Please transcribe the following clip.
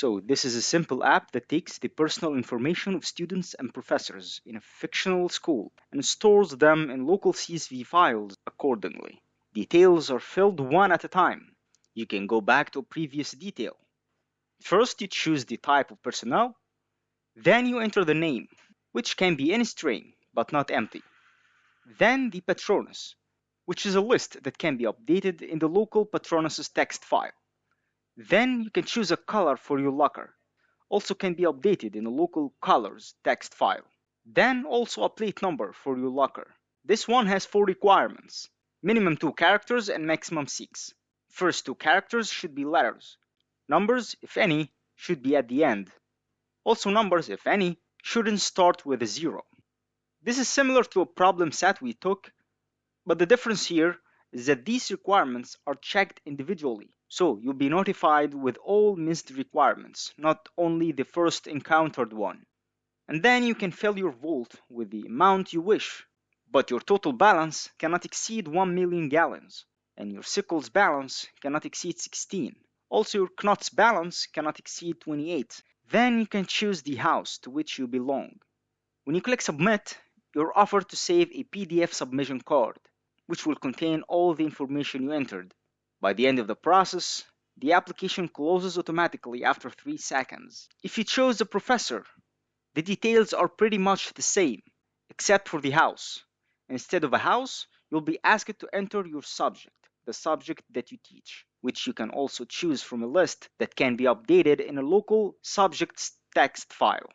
So this is a simple app that takes the personal information of students and professors in a fictional school and stores them in local CSV files accordingly. Details are filled one at a time. You can go back to a previous detail. First, you choose the type of personnel, then you enter the name, which can be any string but not empty. Then the Patronus, which is a list that can be updated in the local Patronus text file. Then you can choose a color for your locker, also can be updated in a local colors text file. Then also a plate number for your locker. This one has 4 requirements: minimum 2 characters and maximum 6. First 2 characters should be letters. Numbers, if any, should be at the end. Also numbers, if any, shouldn't start with a 0. This is similar to a problem set we took, but the difference here is that these requirements are checked individually, so you'll be notified with all missed requirements, not only the first encountered one. And then you can fill your vault with the amount you wish, but your total balance cannot exceed 1 million gallons, and your sickle's balance cannot exceed 16. Also, your knot's balance cannot exceed 28. Then you can choose the house to which you belong. When you click submit, you're offered to save a PDF submission card, which will contain all the information you entered. By the end of the process, the application closes automatically after 3 seconds. If you chose a professor, the details are pretty much the same, except for the house. Instead of a house, you'll be asked to enter your subject, the subject that you teach, which you can also choose from a list that can be updated in a local subject's text file.